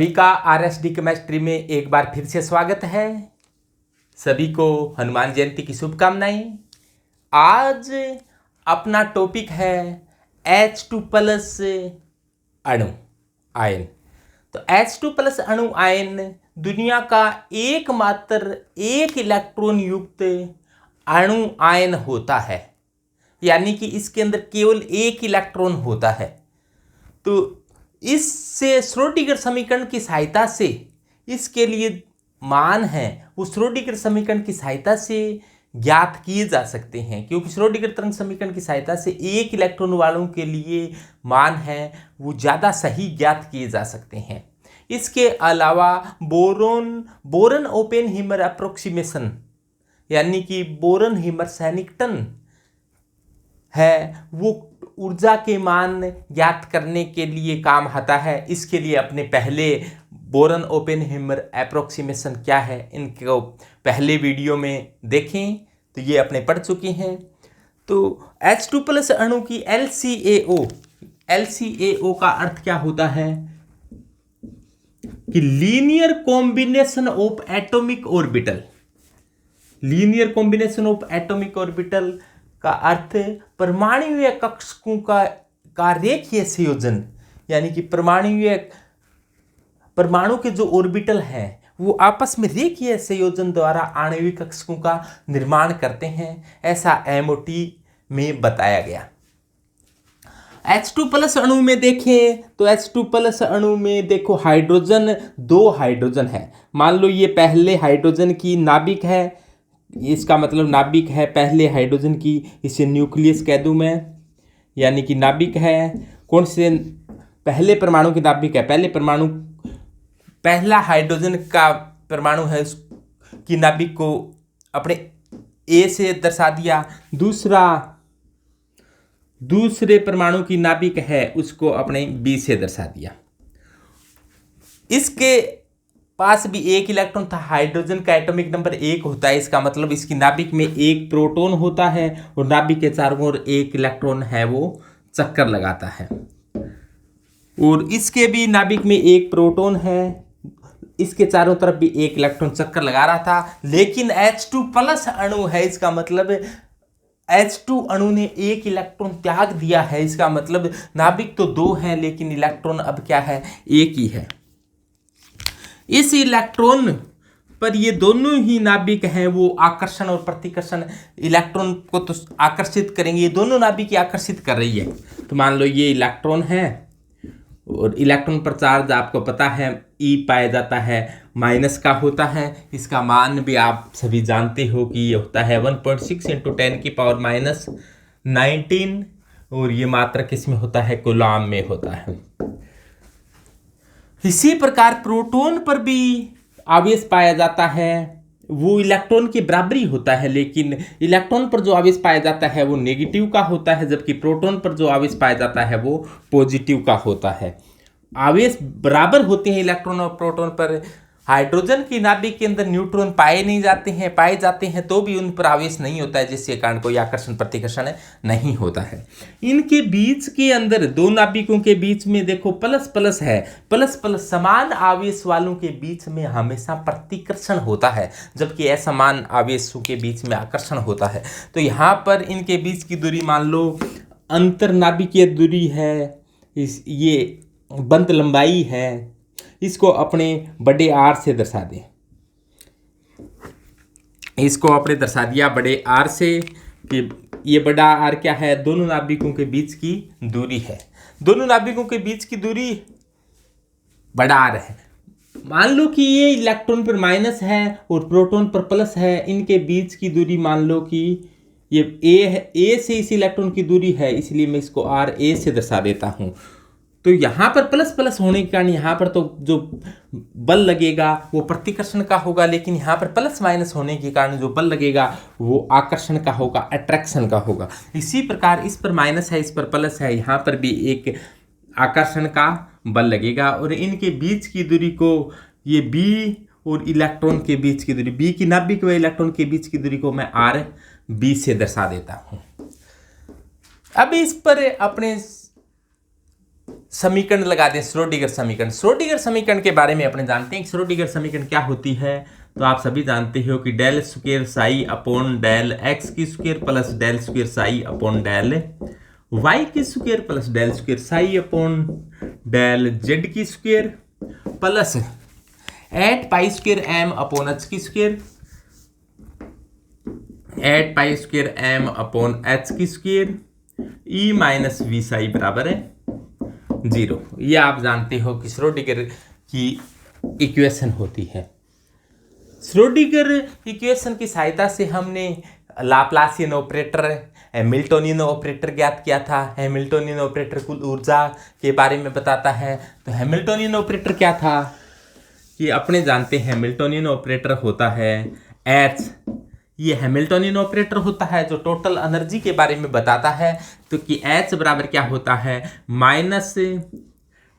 सभी का RSD chemistry में एक बार फिर से स्वागत है। सभी को हनुमान जयंती की शुभकामनाएं। आज अपना टॉपिक है H2+ अणु आयन। तो H2+ अणु आयन दुनिया का एकमात्र एक इलेक्ट्रॉन युक्त अणु आयन होता है, यानी कि इसके अंदर केवल एक इलेक्ट्रॉन होता है। तो इससे श्रोडिंगर समीकरण की सहायता से इसके लिए मान है वो श्रोडिंगर समीकरण की सहायता से ज्ञात किए जा सकते हैं, क्योंकि श्रोडिंगर तरंग समीकरण की सहायता से एक इलेक्ट्रॉन वालों के लिए मान है वो ज़्यादा सही ज्ञात किए जा सकते हैं। इसके अलावा बोरन ओपेनहीमर अप्रोक्सीमेशन, यानी कि बोरन हेमरसैनिकटन है, वो ऊर्जा के मान ज्ञात करने के लिए काम आता है। इसके लिए अपने पहले बोरन ओपेनहीमर अप्रोक्सीमेशन क्या है इनको पहले वीडियो में देखें, तो ये अपने पढ़ चुके हैं। तो H2+ अणु की LCAO का अर्थ क्या होता है कि linear combination of atomic orbital. Linear combination of atomic orbital का अर्थ परमाणुीय कक्षकों का रेखीय संयोजन, यानी कि परमाणु के जो ऑर्बिटल हैं वो आपस में रेखीय संयोजन द्वारा आणविक कक्षकों का निर्माण करते हैं, ऐसा MOT में बताया गया। H2+ अणु में देखें तो H2+ अणु में देखो हाइड्रोजन, 2 हाइड्रोजन है। मान लो ये पहले हाइड्रोजन की नाभिक है, इसका मतलब नाभिक है पहले हाइड्रोजन की, इसे न्यूक्लियस कह दूं मैं, यानी कि नाभिक है। कौन से पहले परमाणु की नाभिक है? पहला हाइड्रोजन का परमाणु है, उसकी नाभिक को अपने A से दर्शा दिया। दूसरे परमाणु की नाभिक है उसको अपने B से दर्शा दिया। इसके पास भी एक इलेक्ट्रॉन था। हाइड्रोजन का एटॉमिक नंबर 1 होता है, इसका मतलब इसकी नाभिक में एक प्रोटॉन होता है और नाभिक के चारों ओर एक इलेक्ट्रॉन है वो चक्कर लगाता है। और इसके भी नाभिक में एक प्रोटॉन है, इसके चारों तरफ भी एक इलेक्ट्रॉन चक्कर लगा रहा था। लेकिन H2+ अणु है, इसका मतलब H2 अणु ने एक इलेक्ट्रॉन त्याग दिया है। इसका मतलब नाभिक तो 2 है लेकिन इलेक्ट्रॉन अब क्या है, एक ही है। इस इलेक्ट्रॉन पर ये दोनों ही नाभिक हैं वो आकर्षण और प्रतिकर्षण इलेक्ट्रॉन को तो आकर्षित करेंगे, ये दोनों नाभिक आकर्षित कर रही है। तो मान लो ये इलेक्ट्रॉन है और इलेक्ट्रॉन पर चार्ज आपको पता है E पाया जाता है, माइनस का होता है। इसका मान भी आप सभी जानते हो कि ये होता है 1.6 × 10⁻⁹ और ये मात्रा किस में होता है, कूलॉम में होता है। इसी प्रकार प्रोटॉन पर भी आवेश पाया जाता है, वो इलेक्ट्रॉन के बराबरी होता है, लेकिन इलेक्ट्रॉन पर जो आवेश पाया जाता है वो नेगेटिव का होता है, जबकि प्रोटॉन पर जो आवेश पाया जाता है वो पॉजिटिव का होता है। आवेश बराबर होते हैं इलेक्ट्रॉन और प्रोटॉन पर। हाइड्रोजन की नाभिक के अंदर न्यूट्रॉन पाए जाते हैं तो भी उन पर आवेश नहीं होता है, जिसके कारण कोई आकर्षण प्रतिकर्षण नहीं होता है। इनके बीच के अंदर दो नाभिकों के बीच में देखो प्लस है, प्लस समान आवेश वालों के बीच में हमेशा प्रतिकर्षण होता है, जबकि असमान आवेशों के बीच में आकर्षण होता है। तो यहाँ पर इनके बीच की दूरी मान लो अंतरनाभिकीय दूरी है, ये बंद लंबाई है, इसको अपने बड़े R से दर्शा दें। इसको अपने दर्शा दिया बड़े R से कि ये बड़ा R क्या है, दोनों नाभिकों के बीच की दूरी है। दोनों नाभिकों के बीच की दूरी बड़ा R है। मान लो कि ये इलेक्ट्रॉन पर माइनस है और प्रोटॉन पर प्लस है, इनके बीच की दूरी मान लो कि ये A है, A से इस इलेक्ट्रॉन की दूरी है, इसलिए मैं इसको RA से दर्शा देता हूँ। तो यहाँ पर प्लस होने के कारण यहाँ पर तो जो बल लगेगा वो प्रतिकर्षण का होगा, लेकिन यहाँ पर प्लस माइनस होने के कारण जो बल लगेगा वो आकर्षण का होगा, अट्रैक्शन का होगा। इसी प्रकार इस पर माइनस है, इस पर प्लस है, यहाँ पर भी एक आकर्षण का बल लगेगा। और इनके बीच की दूरी को ये B और इलेक्ट्रॉन के बीच की दूरी, B की नाभिक व इलेक्ट्रॉन के बीच की दूरी को मैं RB से दर्शा देता हूँ। अब इस पर अपने समीकरण लगा दें, श्रोडिंगर समीकरण। श्रोडिंगर समीकरण के बारे में अपने जानते हैं कि श्रोडिंगर समीकरण क्या होती है। तो आप सभी जानते हो कि del square psi upon del X की square plus del square psi upon del Y की square plus del square psi upon del Z की square plus 8 pi square M upon H की square 8 pi square M upon H की square E minus V psi बराबर है 0। ये आप जानते हो कि श्रोडिंगर की इक्वेशन होती है। श्रोडिंगर इक्वेशन की सहायता से हमने लाप्लासियन ऑपरेटर, हैमिल्टोनियन ऑपरेटर ज्ञात किया था। हैमिल्टोनियन ऑपरेटर कुल ऊर्जा के बारे में बताता है। तो हैमिल्टोनियन ऑपरेटर क्या था कि अपने जानते हैं हैमिल्टोनियन ऑपरेटर होता है H। ये हैमिल्टोनियन ऑपरेटर होता है जो टोटल एनर्जी के बारे में बताता है। तो कि H बराबर क्या होता है माइनस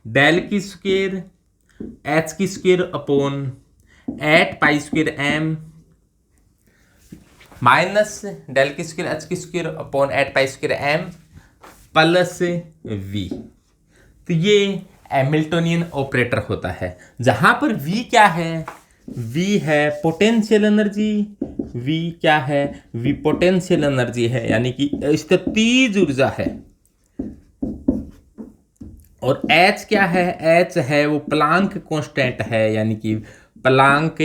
डेल की स्क्वायर H की square upon 8 pi square M minus del की स्क्वायर H की square upon 8 pi square M plus V। तो ये हैमिल्टोनियन ऑपरेटर होता है, जहां पर V क्या है, V है पोटेंशियल एनर्जी। V क्या है, V पोटेंशियल एनर्जी है, यानी कि स्थितिज ऊर्जा है। और H क्या है, H है वो प्लांक कांस्टेंट है, यानी कि प्लांक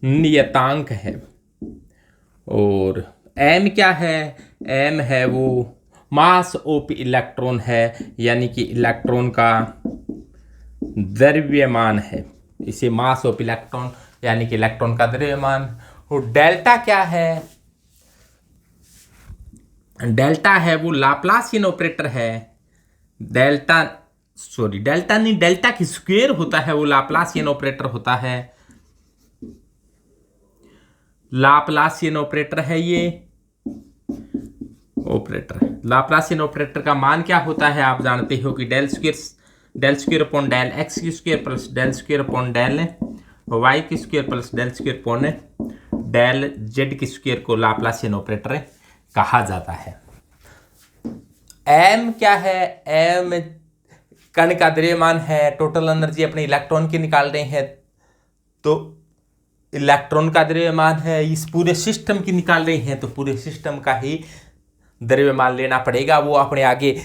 नियतांक है। और M क्या है, M है वो मास ऑफ इलेक्ट्रॉन है, यानी कि इलेक्ट्रॉन का द्रव्यमान है। इसे मास ऑफ इलेक्ट्रॉन यानी कि इलेक्ट्रॉन का द्रव्यमान। और डेल्टा क्या है, डेल्टा है वो लाप्लासियन ऑपरेटर है। डेल्टा नहीं, डेल्टा की स्क्वायर होता है वो लाप्लासियन ऑपरेटर होता है। लाप्लासियन ऑपरेटर है ये ऑपरेटर। लाप्लासियन ऑपरेटर का मान क्या होता है आप जानते हो कि del square upon del X की square plus del square upon del Y की square plus del square upon del Z की स्क्वायर को लाप्लासियन ऑपरेटर कहा जाता है। एम क्या है, एम कण का द्रव्यमान है। टोटल एनर्जी अपने इलेक्ट्रॉन की निकाल रहे हैं तो इलेक्ट्रॉन का द्रव्यमान है। इस पूरे सिस्टम की निकाल रहे हैं तो पूरे सिस्टम का ही द्रव्यमान लेना पड़ेगा। वो अपने आगे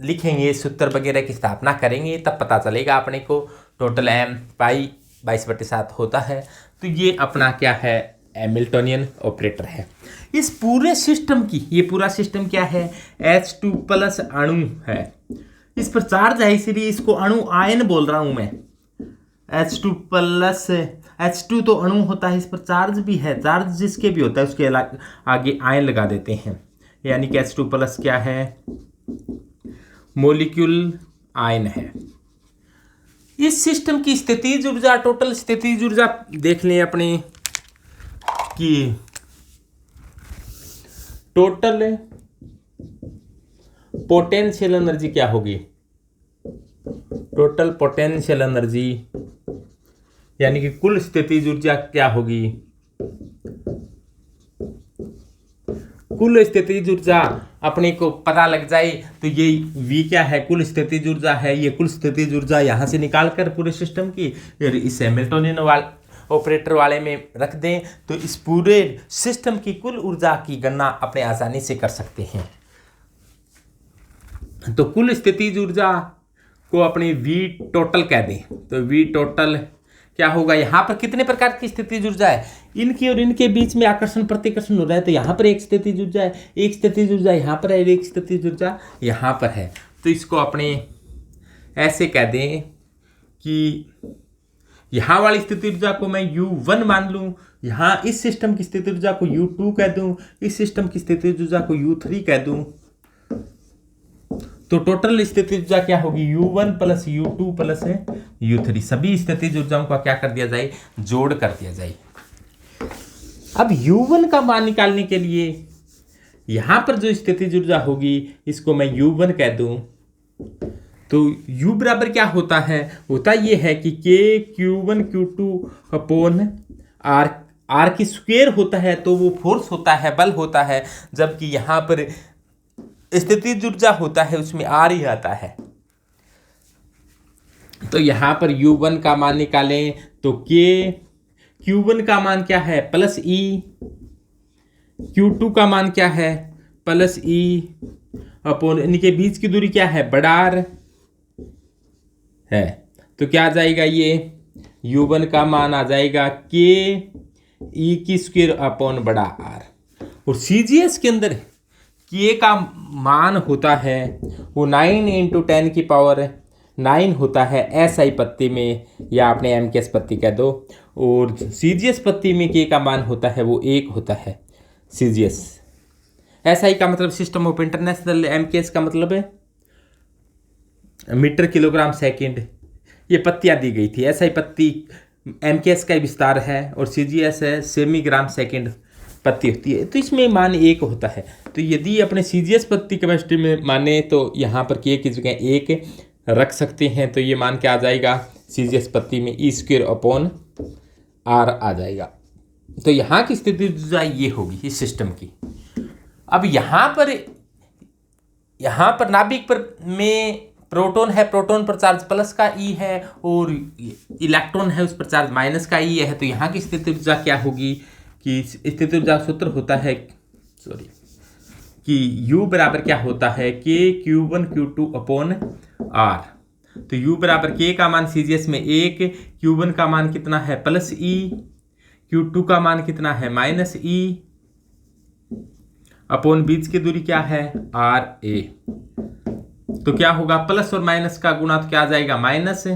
लिखेंगे, सूत्र वगैरह की स्थापना करेंगे, तब पता चलेगा अपने को। टोटल एम पाई 22/7 होता है। तो ये अपना क्या है, हैमिल्टोनियन ऑपरेटर है। इस पूरे सिस्टम की, ये पूरा सिस्टम क्या है, H2 प्लस अणु है। इस पर चार्ज है इसलिए इसको अणु आयन बोल रहा हूं मैं। H2 प्लस, H2 तो अणु होता है, इस पर चार्ज भी है। चार्ज जिसके भी होता है उसके आगे आयन लगा देते हैं, यानी कि H2 प्लस क्या है, मॉलिक्यूल आयन है। इस सिस्टम की स्थितिज ऊर्जा, टोटल स्थितिज ऊर्जा देख लें अपने कि टोटल पोटेंशियल एनर्जी क्या होगी। टोटल पोटेंशियल एनर्जी यानी कि कुल स्थितिज ऊर्जा क्या होगी। कुल स्थितिज ऊर्जा अपने को पता लग जाए तो ये V क्या है, कुल स्थितिज ऊर्जा है। ये कुल स्थितिज ऊर्जा यहाँ से निकाल कर पूरे सिस्टम की इस हैमिल्टोनियन ऑपरेटर वाले में रख दें तो इस पूरे सिस्टम की कुल ऊर्जा की गणना अपने आसानी से कर सकते हैं। तो कुल स्थितिज ऊर्जा को अपने V टोटल कह दें तो V टोटल क्या होगा। यहाँ पर कितने प्रकार की स्थितिज ऊर्जा है, इनकी और इनके बीच में आकर्षण प्रतिकर्षण हो रहा है। तो यहाँ पर एक स्थितिज ऊर्जा है, एक स्थितिज ऊर्जा यहाँ पर है, एक स्थितिज ऊर्जा यहाँ पर है। तो इसको अपने ऐसे कह दें कि यहाँ वाली स्थिति ऊर्जा को मैं U1 मान लूँ, यहाँ इस सिस्टम की स्थिति ऊर्जा को U2 कह दूँ, इस सिस्टम की स्थिति ऊर्जा को U3 कह दूँ। तो टोटल स्थिति ऊर्जा क्या होगी, U1 plus U2 plus U3। सभी स्थिति ऊर्जाओं का क्या कर दिया जाए, जोड़ कर दिया जाए। अब U1 का मान निकालने के लिए यहां पर जो स्थिति ऊर्जा होगी इसको मैं U1 कह दूं तो U बराबर क्या होता है, होता ये है कि K Q1 Q2 upon R की स्क्वायर होता है। तो वो फोर्स होता है, बल होता है, जबकि यहाँ पर स्थितिज ऊर्जा होता है उसमें R ही आता है। तो यहाँ पर U1 का मान निकालें तो Q1 का मान क्या है प्लस ई, Q2 का मान क्या है प्लस ई अपॉन इनके बीच की दूरी क्या है बड़ा आर है। तो क्या आ जाएगा ये U1 का मान आ जाएगा के ई की स्क्वायर अपॉन बड़ा आर। और CGS के अंदर के का मान होता है वो 9 × 10⁻9 होता है SI पत्ती में, या आपने MKS पत्ती कह दो। और CGS पत्ती में के का मान होता है वो 1 होता है CGS। SI का मतलब सिस्टम ऑफ इंटरनेशनल, MKS का मतलब है मीटर किलोग्राम सेकंड। ये पत्तियाँ दी गई थी। SI पत्ती MKS का विस्तार है और CGS है सेमी ग्राम सेकंड पत्ती होती है। तो इसमें मान 1 होता है। तो यदि अपने CGS पत्ती केमिस्ट्री में माने तो यहाँ पर के की जगह 1 रख सकते हैं। तो ये मान क्या आ जाएगा CGS पत्ती में E² अपॉन R आ जाएगा। तो यहाँ की स्थिति ये होगी इस सिस्टम की। अब यहाँ पर नाभिक पर में प्रोटॉन है, प्रोटॉन पर चार्ज प्लस का ई है और इलेक्ट्रॉन है उस पर चार्ज माइनस का ई है। तो यहाँ की स्थिति ऊर्जा क्या होगी कि स्थिति ऊर्जा सूत्र होता है कि U बराबर क्या होता है के Q1 Q2 अपॉन R। तो U बराबर के का मान CGS में 1, Q1 का मान कितना है प्लस ई, Q2 का मान कितना है माइनस ई अपॉन बीच की दूरी क्या है RA। तो क्या होगा प्लस और माइनस का गुणा तो क्या आ जाएगा माइनस।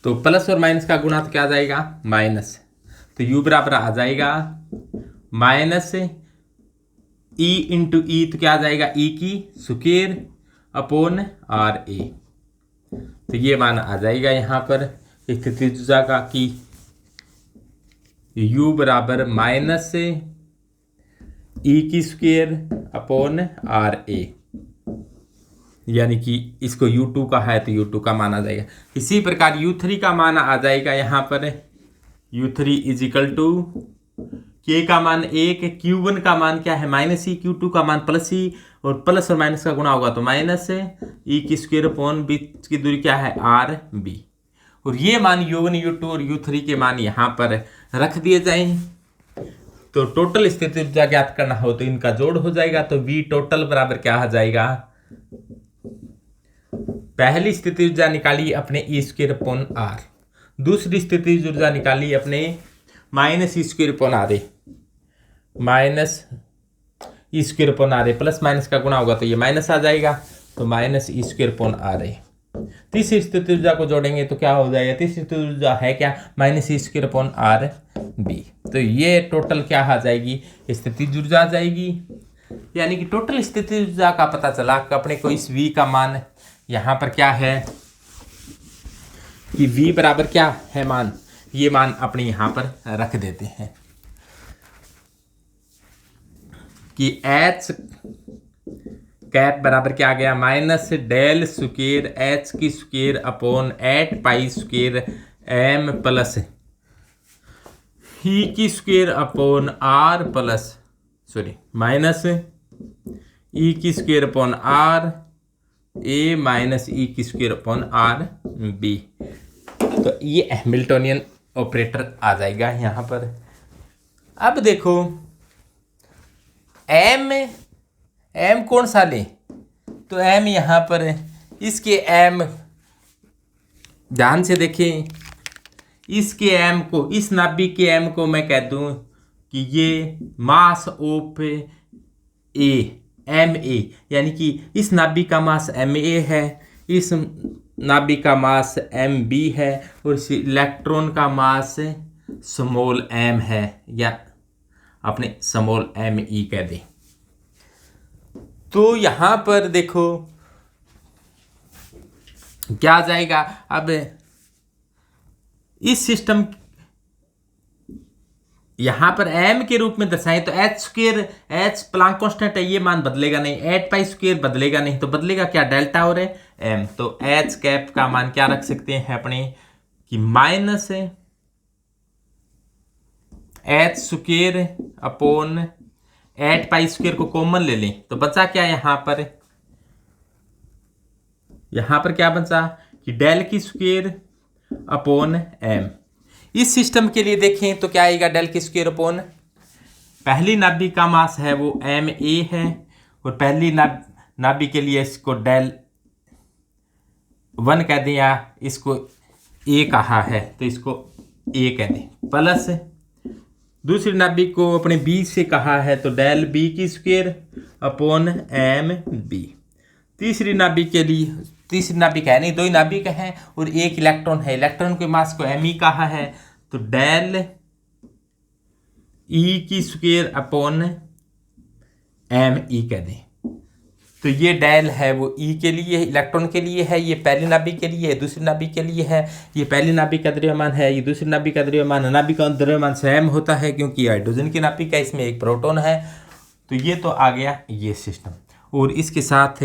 तो प्लस और माइनस का गुणा तो क्या आ जाएगा माइनस। तो U बराबर आ जाएगा माइनस E इंटू ई, तो क्या आ जाएगा E की स्क्वायर अपॉन RA। तो ये मान आ जाएगा यहाँ पर स्थिति ऊर्जा का कि U बराबर माइनस E की स्क्वायर अपॉन RA, यानी कि इसको U2 का है तो U2 का मान आ जाएगा। इसी प्रकार U3 का मान आ जाएगा यहाँ पर U3 इज इक्वल टू के का मान 1, Q1 का मान क्या है माइनस ई, Q2 का मान प्लस ई और प्लस और माइनस का गुणा होगा तो माइनस ई की स्क्वायर अपॉन बीच की दूरी क्या है RB। और ये मान U1 U2 और U3 के मान यहाँ पर रख दिए जाएं। तो टोटल स्थिति ऊर्जा ज्ञात करना हो तो इनका जोड़ हो जाएगा। तो V टोटल बराबर क्या आ जाएगा, पहली स्थिति ऊर्जा निकाली अपने E² अपॉन R, दूसरी स्थिति ऊर्जा निकाली अपने minus E² upon RA, minus E² upon RA, plus minus का गुणा होगा तो ये माइनस आ जाएगा तो माइनस E² अपॉन RA। तीसरी स्थिति ऊर्जा को जोड़ेंगे तो क्या हो जाएगा, तीसरी स्थिति ऊर्जा है क्या माइनस E² अपॉन RB। तो ये टोटल क्या आ जाएगी स्थिति ऊर्जा आ जाएगी। यानी कि टोटल स्थिति ऊर्जा का पता चला कि अपने को इस V का मान यहाँ पर क्या है कि V बराबर क्या है मान, ये मान अपने यहाँ पर रख देते हैं कि H कैप बराबर क्या आ गया माइनस डेल स्क्वायर H की square upon 8 pi square M plus E की square upon R plus minus E की square upon R A minus E की स्क्वायर अपॉन RB। तो ये हैमिल्टोनियन ऑपरेटर आ जाएगा यहाँ पर। अब देखो M कौन सा ले, तो M यहाँ पर इसके M ध्यान से देखें, इसके M को, इस नाभिक के M को मैं कह दूं कि ये मास ऑफ A MA, यानी कि इस नाभिक का मास MA है, इस नाभिक का मास MB है और इस इलेक्ट्रॉन का मास स्मॉल m है, या अपने स्मॉल ME कह दें। तो यहाँ पर देखो क्या आ जाएगा। अब इस सिस्टम यहाँ पर m के रूप में दर्शाएं तो H प्लांक कांस्टेंट है, ये मान बदलेगा नहीं, 8 पाई स्क्वायर बदलेगा नहीं, तो बदलेगा क्या डेल्टा और m। तो H कैप का मान क्या रख सकते हैं अपने कि minus H square upon 8 pi square को कॉमन ले लें तो बचा क्या यहाँ पर, यहाँ पर क्या बचा कि डेल की स्क्वायर अपॉन एम। इस सिस्टम के लिए देखें तो क्या आएगा, डेल की स्क्वायर अपॉन, पहली नाभिक का मास है वो एम ए है, और पहली नाभिक के लिए इसको डेल 1 कह दें या इसको ए कहा है तो इसको ए कह दें, प्लस दूसरी नाभिक को अपने बी से कहा है तो डेल बी की स्क्वायर अपॉन एम बी। तीसरी नाभिक के लिए, तीसरी नाभिक है नहीं, दो ही नाभिक हैं और एक इलेक्ट्रॉन है, इलेक्ट्रॉन के मास को एम ई कहा है तो डेल ई की स्क्वायर अपॉन एम ई कह दें। तो ये डेल है वो ई के लिए, इलेक्ट्रॉन के लिए है, ये पहली नाभिक के लिए है, दूसरी नाभिक के लिए है, ये पहली नाभिक का द्रव्यमान है, ये दूसरी नाभिक का द्रव्यमान, नाभिक का द्रव्यमान सेम होता है क्योंकि हाइड्रोजन की नाभिक है, इसमें एक प्रोटॉन है। तो ये तो आ गया ये सिस्टम, और इसके साथ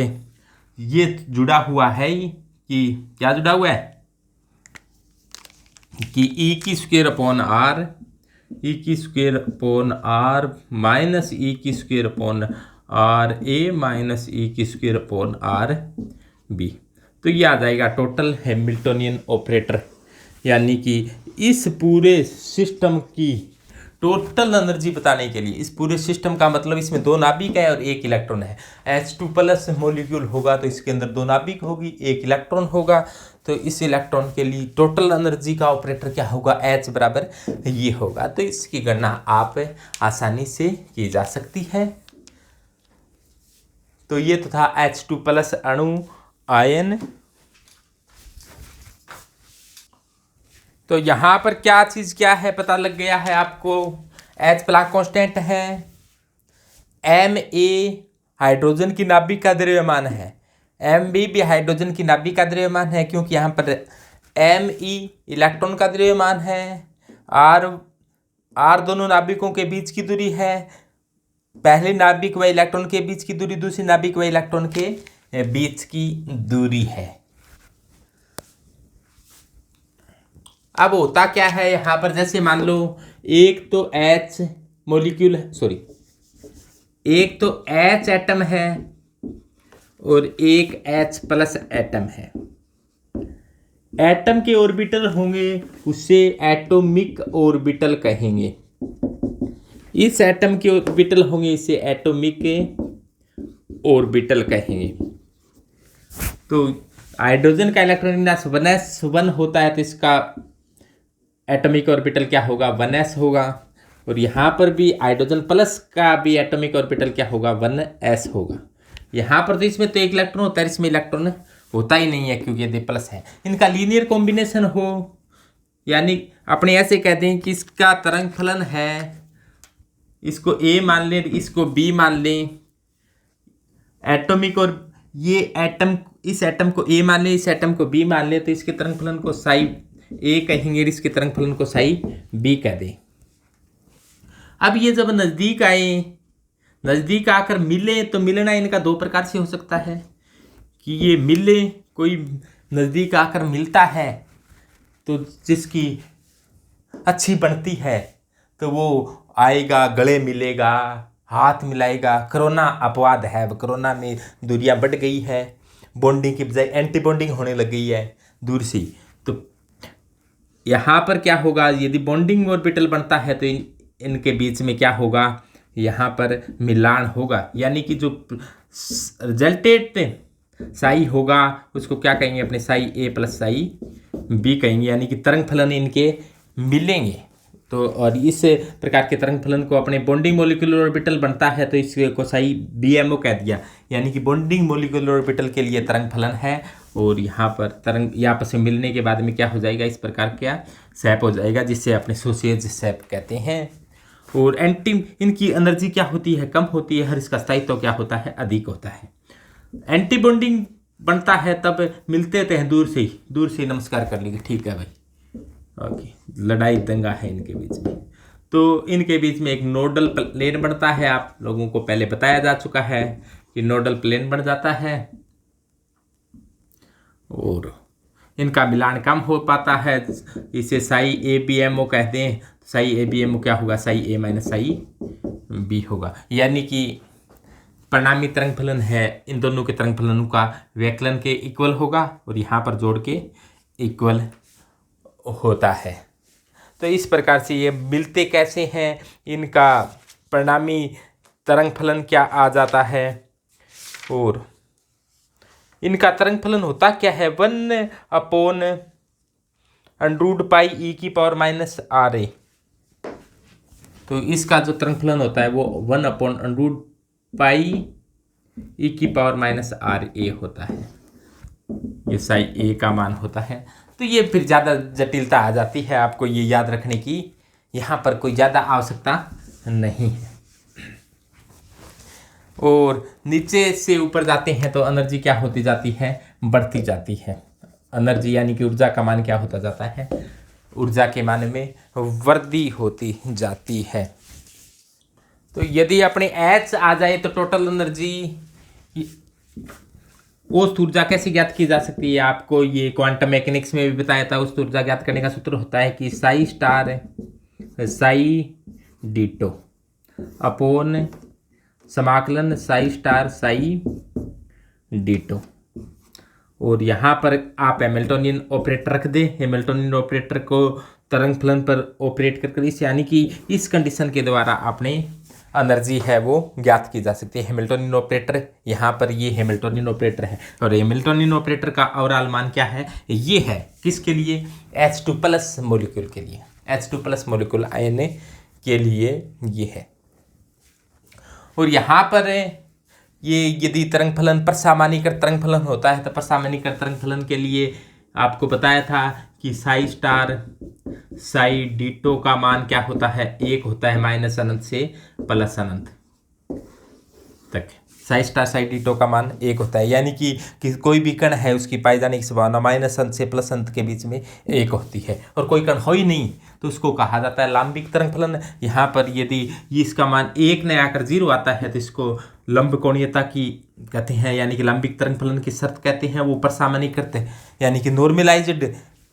ये जुड़ा हुआ है कि क्या जुड़ा हुआ है कि ई की स्क्वायर अपॉन आर, ई की square upon R minus E की square upon R A minus E की स्क्वायर अपॉन आर बी। तो ये आ जाएगा टोटल हैमिल्टोनियन ऑपरेटर, यानी कि इस पूरे सिस्टम की टोटल एनर्जी बताने के लिए, इस पूरे सिस्टम का मतलब इसमें दो नाभिक है और एक इलेक्ट्रॉन है, H2+ मॉलिक्यूल होगा तो इसके अंदर दो नाभिक होगी, एक इलेक्ट्रॉन होगा, तो इस इलेक्ट्रॉन के लिए टोटल एनर्जी का ऑपरेटर क्या होगा, H बराबर ये होगा। तो इसकी गणना आप आसानी से की जा सकती है। तो ये तो था H2+ अणु आयन। तो यहाँ पर क्या चीज़ क्या है पता लग गया है आपको, H प्लैंक कांस्टेंट है, Ma हाइड्रोजन की नाभिक का द्रव्यमान है, Mb भी हाइड्रोजन की नाभिक का द्रव्यमान है क्योंकि यहाँ पर Me इलेक्ट्रॉन का द्रव्यमान है, R दोनों नाभिकों के बीच की दूरी है, पहले नाभिक व इलेक्ट्रॉन के बीच की दूरी, दूसरी नाभिक व इलेक्ट्रॉन के बीच की दूरी है। अब होता क्या है यहाँ पर, जैसे मान लो एक तो H मॉलिक्यूल, एक तो H एटम है और एक H+ एटम है। एटम के ऑर्बिटल होंगे उसे एटॉमिक ऑर्बिटल कहेंगे, इस एटम के ऑर्बिटल होंगे इसे एटॉमिक ऑर्बिटल कहेंगे। तो हाइड्रोजन का इलेक्ट्रॉन 1s होता है तो इसका एटॉमिक ऑर्बिटल क्या होगा, 1s होगा, और यहाँ पर भी हाइड्रोजन प्लस का भी एटॉमिक ऑर्बिटल क्या होगा, 1s होगा। यहाँ पर तो इसमें तो एक इलेक्ट्रॉन होता है, इसमें इलेक्ट्रॉन होता ही नहीं है क्योंकि ये प्लस है। इनका लीनियर कॉम्बिनेशन हो, यानी अपने ऐसे कहते हैं कि इसका तरंग फलन है, इसको A मान लें, इसको B मान लें, एटॉमिक और ये एटम, इस एटम को A मान लें, इस एटम को B मान लें, तो इसके तरंग फलन को साई A कहेंगे, इसके तरंग फलन को साई B कह दें। अब ये जब नज़दीक आए, नज़दीक आकर मिले, तो मिलना इनका दो प्रकार से हो सकता है कि ये मिले, कोई नज़दीक आकर मिलता है तो जिसकी अच्छी बनती है तो वो आएगा, गले मिलेगा, हाथ मिलाएगा। कोरोना अपवाद है, अब कोरोना में दूरियां बढ़ गई है, बॉन्डिंग की बजाय एंटी बॉन्डिंग होने लग गई है दूर से। तो यहाँ पर क्या होगा, यदि बॉन्डिंग ऑर्बिटल बनता है तो इनके बीच में क्या होगा, यहाँ पर मिलान होगा, यानी कि जो रिजल्टेंट साई होगा उसको क्या कहेंगे, अपने Sai A plus psi B कहेंगे, यानी कि तरंग फलन इनके मिलेंगे। तो और इस प्रकार के तरंग फलन को अपने बॉन्डिंग मोलिकुलर ऑर्बिटल बनता है तो इसको साई BMO कह दिया, यानी कि बॉन्डिंग मोलिकुलर ऑर्बिटल के लिए तरंग फलन है। और यहाँ पर तरंग आपस में मिलने के बाद में क्या हो जाएगा, इस प्रकार का सैप हो जाएगा, जिससे अपने सोसेज सैप कहते हैं। और एंटी, इनकी एनर्जी क्या होती है, कम होती है, हर इसका स्थायित्व क्या होता है, अधिक होता है। एंटी बॉन्डिंग बनता है तब मिलते थे दूर से नमस्कार कर लीजिए, ठीक है भाई, ओके, लड़ाई दंगा है इनके बीच में। तो इनके बीच में एक नोडल प्लेन बनता है, आप लोगों को पहले बताया जा चुका है कि नोडल प्लेन बन जाता है और इनका मिलान कम हो पाता है, इसे साई ABMO कहते हैं। साई ABMO क्या होगा, Sai A minus psi B होगा, यानी कि परिणामी तरंग फलन है इन दोनों के तरंग फलनों का व्यकलन के इक्वल होगा और यहाँ पर जोड़ के इक्वल होता है। तो इस प्रकार से ये मिलते कैसे हैं, इनका परिणामी तरंग फलन क्या आ जाता है और इनका तरंग फलन होता क्या है 1/√πe⁻⁻⁻⁴। तो इसका जो तरंग फलन होता है वो 1/√πe⁻⁻⁴ होता है। ये साई ए का मान होता है। तो ये फिर ज़्यादा जटिलता आ जाती है, आपको ये याद रखने की यहाँ पर कोई ज़्यादा आवश्यकता नहीं है। और नीचे से ऊपर जाते हैं तो एनर्जी क्या होती जाती है, बढ़ती जाती है। एनर्जी यानी कि ऊर्जा का मान क्या होता जाता है, ऊर्जा के मान में वृद्धि होती जाती है। तो यदि अपने H आ जाए तो टोटल एनर्जी, औसत ऊर्जा कैसे ज्ञात की जा सकती है, आपको ये क्वांटम मैकेनिक्स में भी बताया था। औसत ऊर्जा ज्ञात करने का सूत्र होता है कि Sai star Sai ditto upon समाकलन साई स्टार साई डीटो। और यहाँ पर आप हैमिल्टोनियन ऑपरेटर रख दें। हैमिल्टोनियन ऑपरेटर को तरंग फलन पर ऑपरेट कर इस यानी कि इस कंडीशन के द्वारा आपने एनर्जी है वो ज्ञात की जा सकती है। हैमिल्टोनियन ऑपरेटर यहाँ पर ये हैमिल्टोनियन ऑपरेटर है और हैमिल्टोनियन ऑपरेटर का ओवरऑल मान क्या है, ये है किसके लिए, H2+ मॉलिक्यूल के लिए, H2+ मॉलिक्यूल आयन के लिए ये है। और यहाँ पर ये यदि तरंग फलन परसामान्यीकृत तरंग फलन होता है तो परसामान्यीकृत तरंग फलन के लिए आपको बताया था कि साई स्टार साई डीटो का मान क्या होता है, 1 होता है -अनंत से +अनंत तक। साई स्टार साई डीटो का मान 1 होता है, यानी कि कोई भी कण है उसकी पाए जाने की संभावना -अनंत से +अनंत के बीच में 1 होती है। और कोई कण हो ही नहीं तो उसको कहा जाता है लांबिक तरंग फलन। यहाँ पर यदि इसका मान 1 न आकर 0 आता है तो इसको लंब कोणीयता की कहते हैं, यानी कि लांबिक तरंग फलन की शर्त कहते हैं। वो परसामान्यीकृत यानी कि नॉर्मलाइज्ड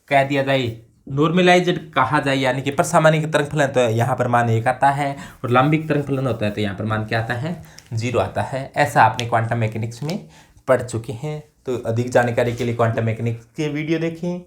कह दिया जाए, नॉर्मलाइज्ड कहा जाए, यानी कि परसामान्यीकृत तरंग फलन तो यहाँ पर मान 1 आता है और लांबिक तरंग फलन होता है तो यहाँ पर मान क्या आता है, 0 आता है। ऐसा आपने क्वांटम मैकेनिक्स में पढ़ चुके हैं। तो अधिक जानकारी के लिए क्वांटम मैकेनिक्स के वीडियो देखें।